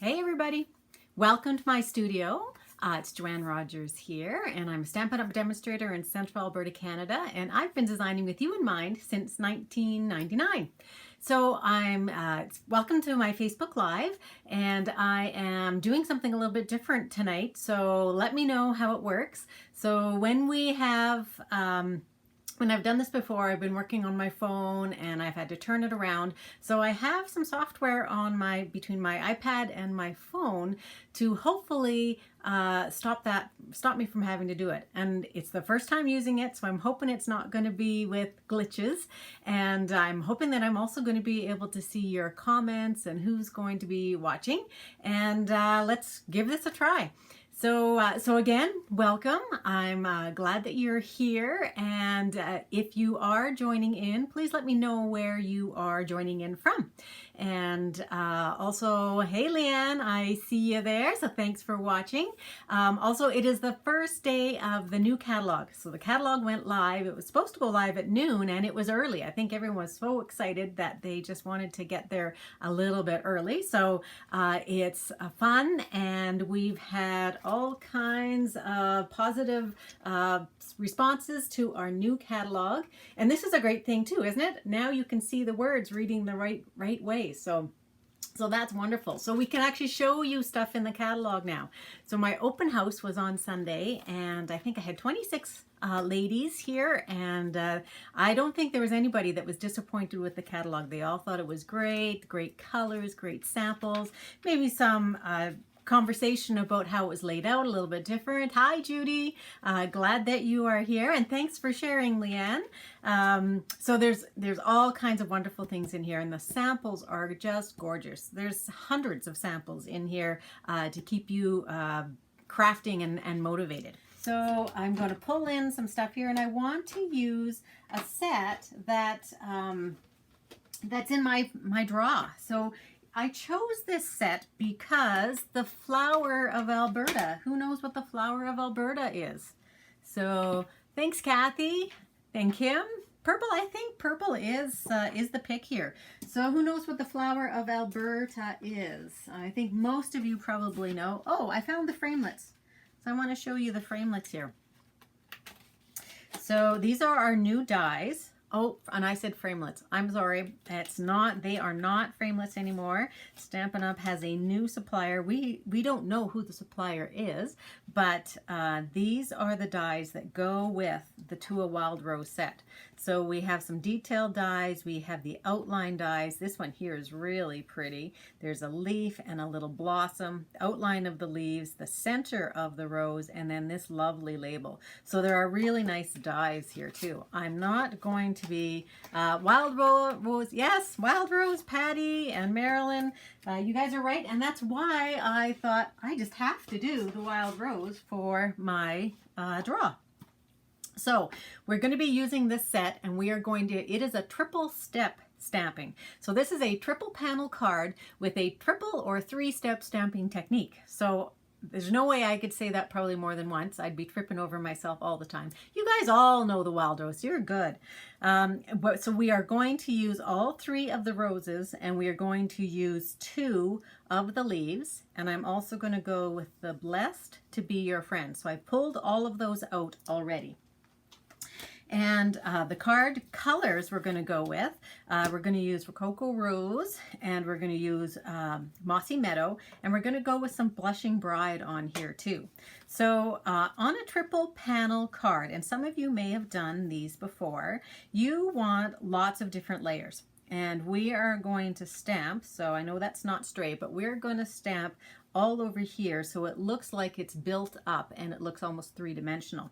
Hey everybody, welcome to my studio. It's Joanne Rogers here, and I'm a Stampin' Up! Demonstrator in Central Alberta, Canada, and I've been designing with you in mind since 1999. So welcome to my Facebook Live, and I am doing something a little bit different tonight, so let me know how it works. So when I've done this before, I've been working on my phone and I've had to turn it around. So I have some software on between my iPad and my phone to hopefully stop me from having to do it. And it's the first time using it, so I'm hoping it's not going to be with glitches. And I'm hoping that I'm also going to be able to see your comments and who's going to be watching. And let's give this a try. So again, welcome. I'm glad that you're here, and if you are joining in, please let me know where you are joining in from. And also, hey Leanne, I see you there, so thanks for watching. Also, it is the first day of the new catalog. So the catalog went live. It was supposed to go live at noon, and it was early. I think everyone was so excited that they just wanted to get there a little bit early. So it's fun, and we've had all kinds of positive responses to our new catalog. And this is a great thing too, isn't it? Now you can see the words reading the right way. So that's wonderful. So we can actually show you stuff in the catalog now. So my open house was on Sunday, and I think I had 26 ladies here, and I don't think there was anybody that was disappointed with the catalog. They all thought it was great colors, great samples, maybe some conversation about how it was laid out a little bit different. Hi Judy, glad that you are here, and thanks for sharing, Leanne. So there's all kinds of wonderful things in here, and the samples are just gorgeous. There's hundreds of samples in here to keep you crafting and motivated. So I'm going to pull in some stuff here, and I want to use a set that that's in my draw. So I chose this set because the flower of Alberta. Who knows what the flower of Alberta is? So thanks, Kathy. Thank Kim. Purple, I think purple is the pick here. So who knows what the flower of Alberta is? I think most of you probably know. Oh, I found the framelits. So I want to show you the framelits here. So these are our new dies. Oh, and I said framelits. I'm sorry. It's not. They are not framelits anymore. Stampin' Up! Has a new supplier. We don't know who the supplier is, but these are the dies that go with the To a Wild Rose set. So we have some detailed dies. We have the outline dies. This one here is really pretty. There's a leaf and a little blossom, outline of the leaves, the center of the rose, and then this lovely label. So there are really nice dies here too. I'm not going to be Wild Rose. Yes, Wild Rose, Patty and Marilyn. You guys are right, and that's why I thought I just have to do the Wild Rose for my draw. So we're going to be using this set, and we are going to, it is a triple step stamping. So this is a triple panel card with a triple or three-step stamping technique. So there's no way I could say that probably more than once. I'd be tripping over myself all the time. You guys all know the Wild Rose. You're good. So we are going to use all three of the roses, and we are going to use two of the leaves. And I'm also going to go with the Blessed to Be Your Friend. So I pulled all of those out already. And the card colors we're going to go with, we're going to use Rococo Rose, and we're going to use Mossy Meadow, and we're going to go with some Blushing Bride on here too. So on a triple panel card, and some of you may have done these before, you want lots of different layers. And we are going to stamp, so I know that's not straight, but we're going to stamp all over here so it looks like it's built up and it looks almost three-dimensional.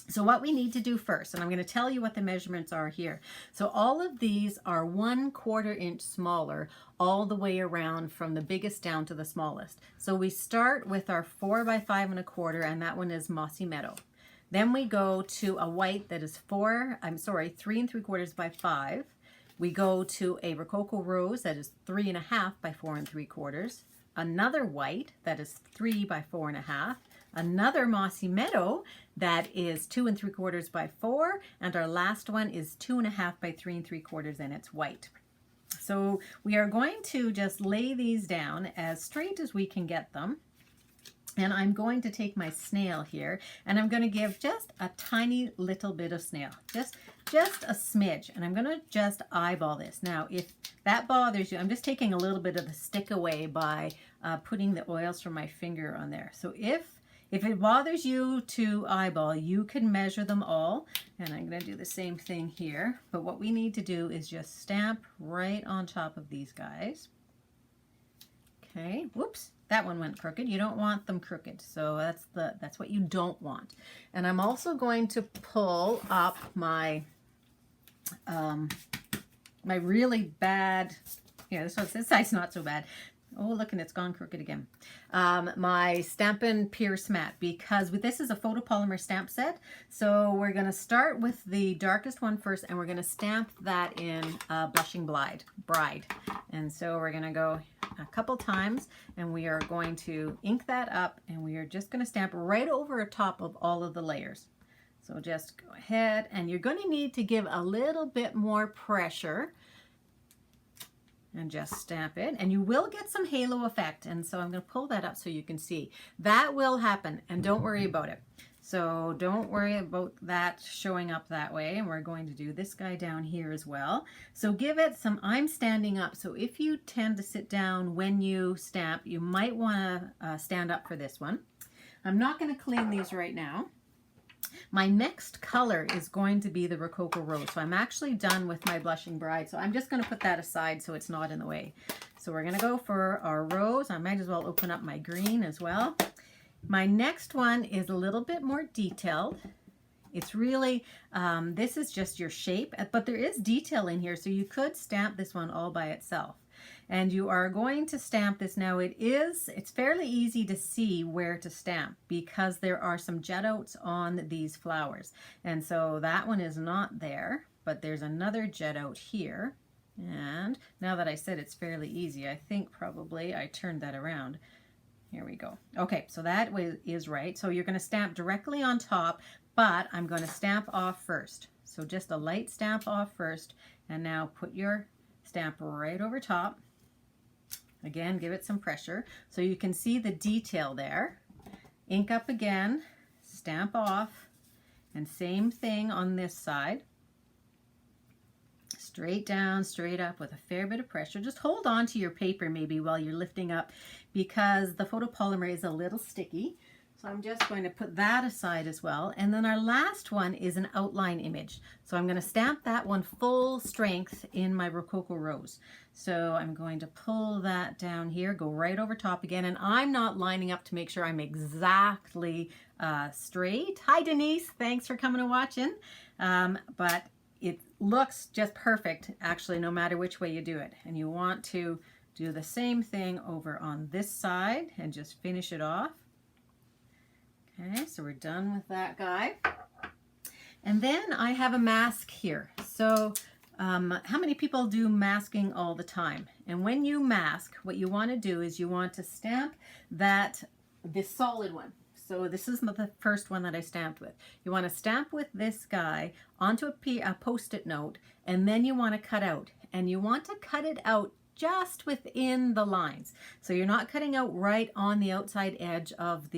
So what we need to do first, and I'm going to tell you what the measurements are here. So all of these are 1/4 inch smaller all the way around from the biggest down to the smallest. So we start with our 4 by 5 1/4, and that one is Mossy Meadow. Then we go to a white that is 3 3/4 by 5. We go to a Rococo Rose that is 3 1/2 by 4 3/4. Another white that is 3 by 4 1/2. Another Mossy Meadow that is 2 3/4 by 4, and our last one is 2 1/2 by 3 3/4, and it's white. So we are going to just lay these down as straight as we can get them. And I'm going to take my snail here, and I'm going to give just a tiny little bit of snail, just a smidge, and I'm going to just eyeball this. Now, if that bothers you, I'm just taking a little bit of the stick away by putting the oils from my finger on there. So if it bothers you to eyeball, you can measure them all, and I'm going to do the same thing here. But what we need to do is just stamp right on top of these guys. Okay, whoops, that one went crooked. You don't want them crooked, so that's what you don't want. And I'm also going to pull up my my really bad, yeah, this side's not so bad. Oh, look, and it's gone crooked again. My Stampin' Pierce mat, because this is a photopolymer stamp set. So we're going to start with the darkest one first, and we're going to stamp that in Blushing Bride. And so we're going to go a couple times, and we are going to ink that up, and we are just going to stamp right over top of all of the layers. So just go ahead, and you're going to need to give a little bit more pressure and just stamp it, and you will get some halo effect. And so I'm going to pull that up so you can see. That will happen, and don't worry about it. So don't worry about that showing up that way. And we're going to do this guy down here as well. So give it some, I'm standing up. So if you tend to sit down when you stamp, you might want to stand up for this one. I'm not going to clean these right now. My next color is going to be the Rococo Rose. So I'm actually done with my Blushing Bride. So I'm just going to put that aside so it's not in the way. So we're going to go for our rose. I might as well open up my green as well. My next one is a little bit more detailed. It's really, this is just your shape, but there is detail in here. So you could stamp this one all by itself. And you are going to stamp this. Now it's fairly easy to see where to stamp because there are some jet outs on these flowers. And so that one is not there, but there's another jet out here. And now that I said it's fairly easy, I think probably I turned that around. Here we go. Okay, so that is right. So you're going to stamp directly on top, but I'm going to stamp off first. So just a light stamp off first, and now put your stamp right over top. Again, give it some pressure so you can see the detail there. Ink up again, stamp off, and same thing on this side. Straight down, straight up with a fair bit of pressure. Just hold on to your paper maybe while you're lifting up because the photopolymer is a little sticky. So I'm just going to put that aside as well. And then our last one is an outline image. So I'm going to stamp that one full strength in my Rococo Rose. So I'm going to pull that down here, go right over top again. And I'm not lining up to make sure I'm exactly straight. Hi, Denise. Thanks for coming and watching. But it looks just perfect, actually, no matter which way you do it. And you want to do the same thing over on this side and just finish it off. Okay, so we're done with that guy. And then I have a mask here. So how many people do masking all the time? And when you mask, what you want to do is you want to stamp this solid one. So this is the first one that I stamped with. You want to stamp with this guy onto a Post-it note, and then you want to cut out. And you want to cut it out just within the lines. So you're not cutting out right on the outside edge of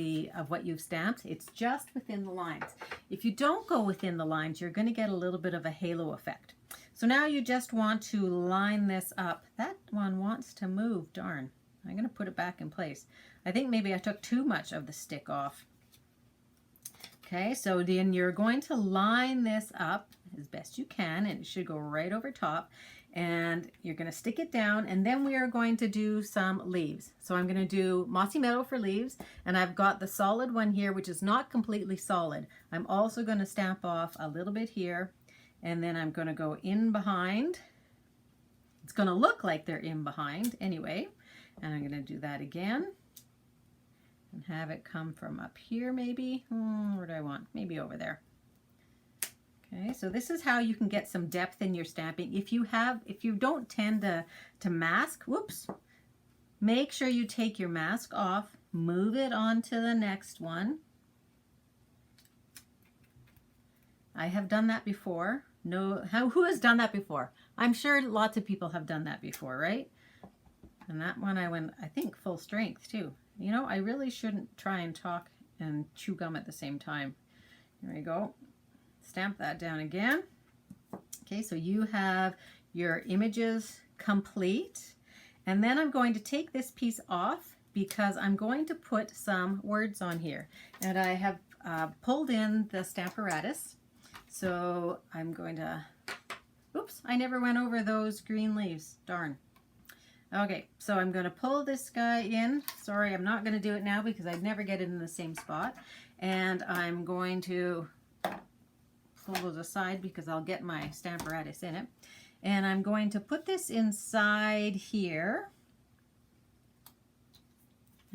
what you've stamped. It's just within the lines. If you don't go within the lines, you're going to get a little bit of a halo effect. So now you just want to line this up. That one wants to move, darn. I'm going to put it back in place. I think maybe I took too much of the stick off. Okay, so then you're going to line this up as best you can, and it should go right over top. And you're going to stick it down, and then we are going to do some leaves. So I'm going to do Mossy Meadow for leaves, and I've got the solid one here, which is not completely solid. I'm also going to stamp off a little bit here, and then I'm going to go in behind. It's going to look like they're in behind anyway, and I'm going to do that again and have it come from up here maybe. Where do I want? Maybe over there. Okay, so this is how you can get some depth in your stamping. If you don't tend to mask, whoops, make sure you take your mask off, move it on to the next one. I have done that before. No, who has done that before? I'm sure lots of people have done that before, right? And that one I went, I think, full strength too. You know, I really shouldn't try and talk and chew gum at the same time. Here we go. Stamp that down again. Okay, so you have your images complete. And then I'm going to take this piece off because I'm going to put some words on here. And I have pulled in the Stamparatus. So I'm going to, oops, I never went over those green leaves, darn. Okay, so I'm going to pull this guy in. Sorry, I'm not going to do it now because I'd never get it in the same spot. And I'm going to pull those aside because I'll get my Stamparatus in it. And I'm going to put this inside here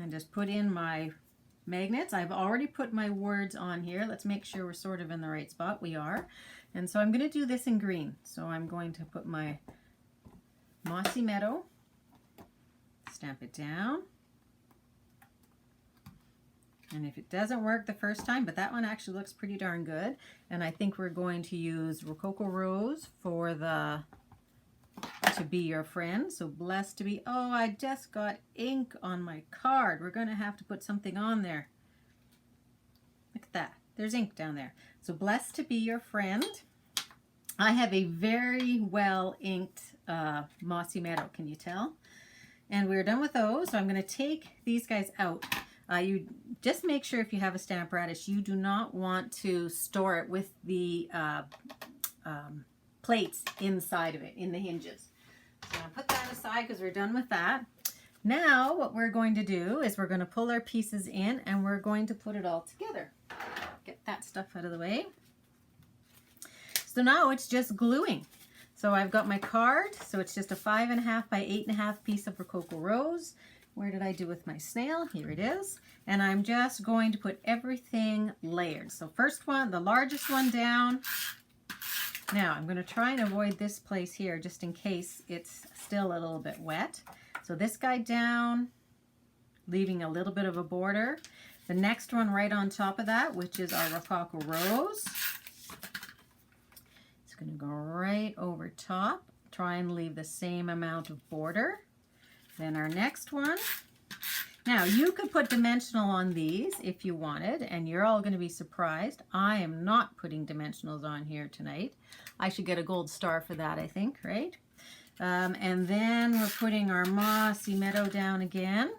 and just put in my magnets. I've already put my words on here. Let's make sure we're sort of in the right spot. We are. And so I'm going to do this in green. So I'm going to put my Mossy Meadow, stamp it down. And if it doesn't work the first time, but that one actually looks pretty darn good. And I think we're going to use Rococo Rose for the To Be Your Friend. So blessed to be, oh, I just got ink on my card. We're going to have to put something on there. Look at that. There's ink down there. So blessed to be your friend. I have a very well inked Mossy Meadow. Can you tell? And we're done with those. So I'm going to take these guys out. You just make sure if you have a Stamparatus, you do not want to store it with the plates inside of it, in the hinges. So I'll put that aside because we're done with that. Now what we're going to do is we're going to pull our pieces in and we're going to put it all together. Get that stuff out of the way. So now it's just gluing. So I've got my card. So it's just a 5.5 by 8.5 piece of Rococo Rose. Where did I do with my snail? Here it is. And I'm just going to put everything layered. So first one, the largest one down. Now I'm going to try and avoid this place here just in case it's still a little bit wet. So this guy down, leaving a little bit of a border. The next one right on top of that, which is our Rococo Rose. It's going to go right over top. Try and leave the same amount of border. Then our next one. Now you could put dimensional on these if you wanted, and you're all going to be surprised. I am not putting dimensionals on here tonight. I should get a gold star for that, I think, right? And then we're putting our Mossy Meadow down again.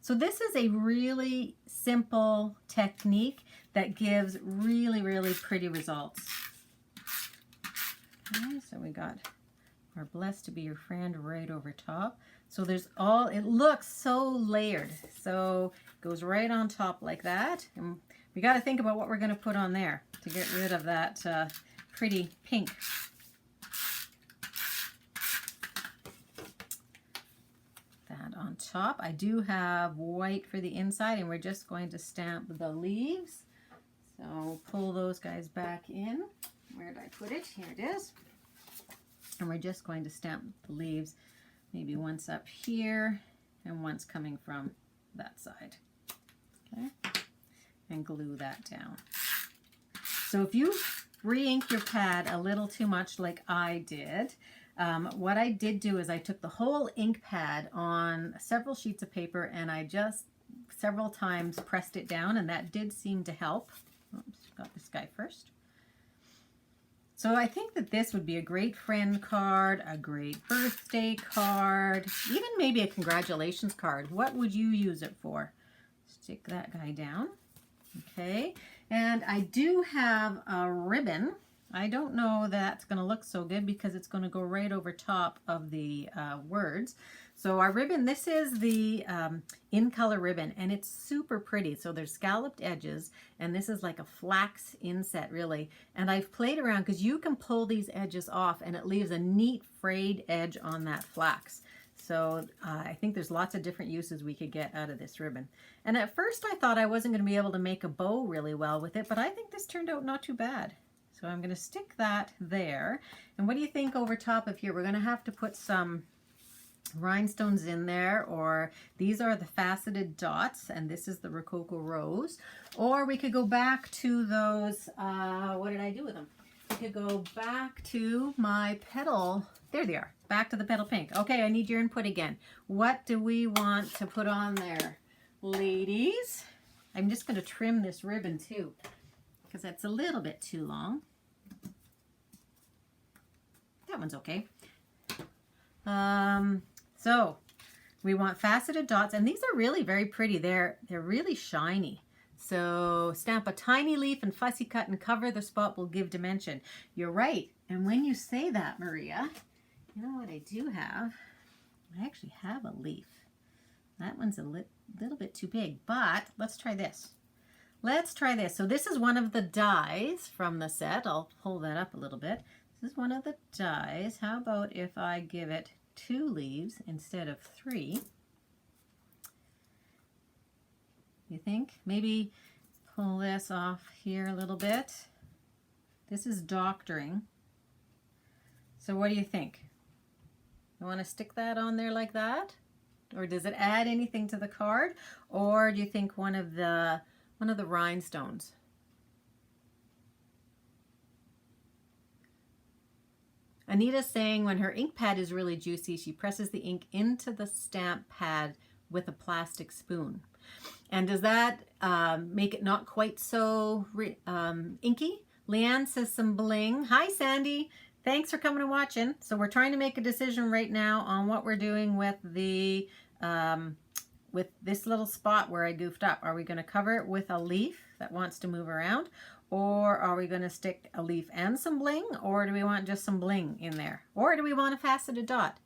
So this is a really simple technique that gives really, really pretty results. Okay, so we got our Blessed to Be Your Friend right over top. So there's all, it looks so layered. So it goes right on top like that. And we got to think about what we're going to put on there to get rid of that pretty pink. That on top. I do have white for the inside and we're just going to stamp the leaves. So pull those guys back in. Where did I put it? Here it is. And we're just going to stamp the leaves. Maybe once up here and once coming from that side. Okay, and glue that down. So if you re-ink your pad a little too much like I did, what I did do is I took the whole ink pad on several sheets of paper and I just several times pressed it down, and that did seem to help. Oops, got this guy first. So I think that this would be a great friend card, a great birthday card, even maybe a congratulations card. What would you use it for? Stick that guy down. Okay, and I do have a ribbon. I don't know that's going to look so good because it's going to go right over top of the words. So our ribbon, this is the In Color ribbon, and it's super pretty. So there's scalloped edges, and this is like a flax inset, really. And I've played around because you can pull these edges off, and it leaves a neat frayed edge on that flax. So I think there's lots of different uses we could get out of this ribbon. And at first I thought I wasn't going to be able to make a bow really well with it, but I think this turned out not too bad. So I'm going to stick that there. And what do you think over top of here? We're going to have to put some rhinestones in there, or these are the faceted dots, and this is the Rococo Rose. Or we could go back to those, what did I do with them? we could go back to my petal. There they are. Back to the petal pink. Okay, I need your input again. What do we want to put on there? Ladies, I'm just going to trim this ribbon too, because that's a little bit too long. That one's okay. So we want faceted dots, and these are really very pretty. They're really shiny. So stamp a tiny leaf and fussy cut and cover the spot will give dimension. You're right. And when you say that, Maria, you know what I do have? I actually have a leaf. That one's a little bit too big, but let's try this. Let's try this. So this is one of the dies from the set. I'll hold that up a little bit. This is one of the dies. How about if I give it 2 leaves instead of 3? You think? Maybe pull this off here a little bit. This is doctoring. So what do you think? You want to stick that on there like that? Or does it add anything to the card? Or do you think one of the rhinestones? Anita's saying when her ink pad is really juicy, she presses the ink into the stamp pad with a plastic spoon. And does that make it not quite so inky? Leanne says some bling. Hi, Sandy. Thanks for coming and watching. So we're trying to make a decision right now on what we're doing with the with this little spot where I goofed up. Are we going to cover it with a leaf that wants to move around? Or are we going to stick a leaf and some bling? Or do we want just some bling in there? Or do we want a faceted dot?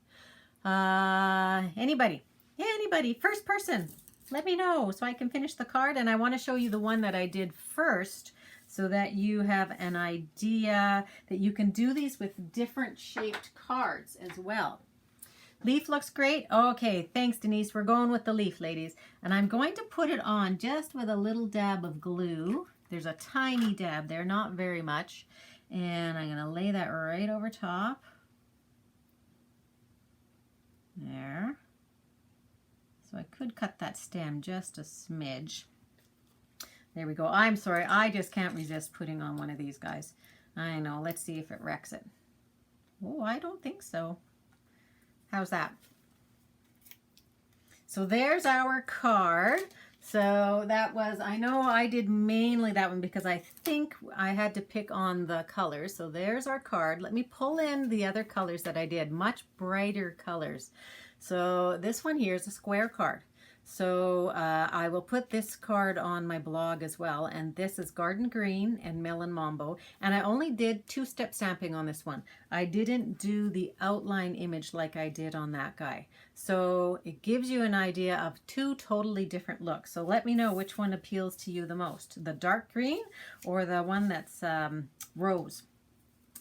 Anybody? Anybody? First person. Let me know so I can finish the card. And I want to show you the one that I did first so that you have an idea that you can do these with different shaped cards as well. Leaf looks great. Okay, thanks, Denise. We're going with the leaf, ladies. And I'm going to put it on just with a little dab of glue. There's a tiny dab there, not very much. And I'm going to lay that right over top. There. So I could cut that stem just a smidge. There we go. I'm sorry. I just can't resist putting on one of these guys. I know. Let's see if it wrecks it. Oh, I don't think so. How's that? So there's our card. So that was, I know I did mainly that one because I think I had to pick on the colors. So there's our card. Let me pull in the other colors that I did, much brighter colors. So this one here is a square card. So I will put this card on my blog as well. And this is Garden Green and Melon Mambo. And I only did 2-step stamping on this one. I didn't do the outline image like I did on that guy. So it gives you an idea of 2 totally different looks. So let me know which one appeals to you the most. The dark green or the one that's rose.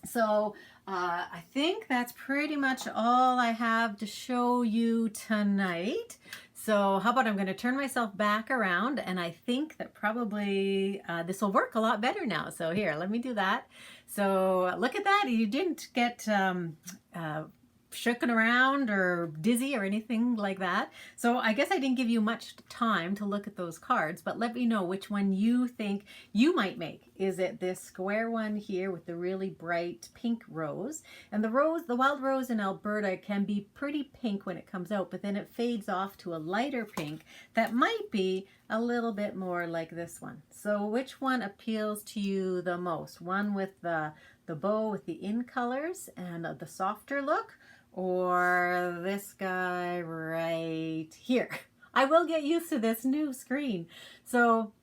So I think that's pretty much all I have to show you tonight. So how about I'm going to turn myself back around, and I think that probably this will work a lot better now. So here, let me do that. So look at that. You didn't get shooken around or dizzy or anything like that. So I guess I didn't give you much time to look at those cards, but let me know which one you think you might make. Is it this square one here with the really bright pink rose? And the rose, the wild rose in Alberta can be pretty pink when it comes out, but then it fades off to a lighter pink that might be a little bit more like this one. So which one appeals to you the most? One with the bow with the in colors and the softer look, or this guy right here? I will get used to this new screen. So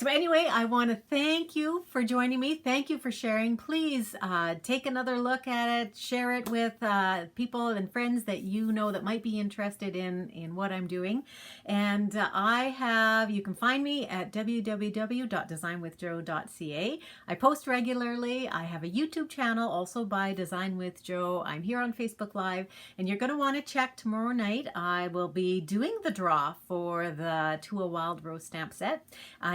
anyway, I want to thank you for joining me. Thank you for sharing. Please take another look at it. Share it with people and friends that you know that might be interested in what I'm doing. And you can find me at www.designwithjo.ca. I post regularly. I have a YouTube channel also by Design with Jo. I'm here on Facebook Live, and you're going to want to check tomorrow night. I will be doing the draw for the To a Wild Rose stamp set.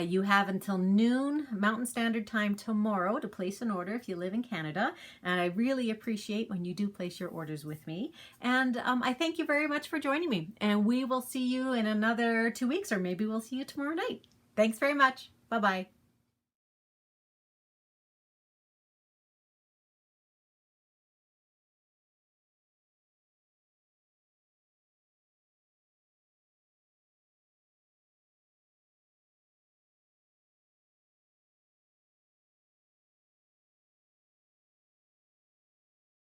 You have until noon Mountain Standard Time tomorrow to place an order if you live in Canada, and I really appreciate when you do place your orders with me. And I thank you very much for joining me, and we will see you in another 2 weeks, or maybe we'll see you tomorrow night. Thanks very much. Bye-bye.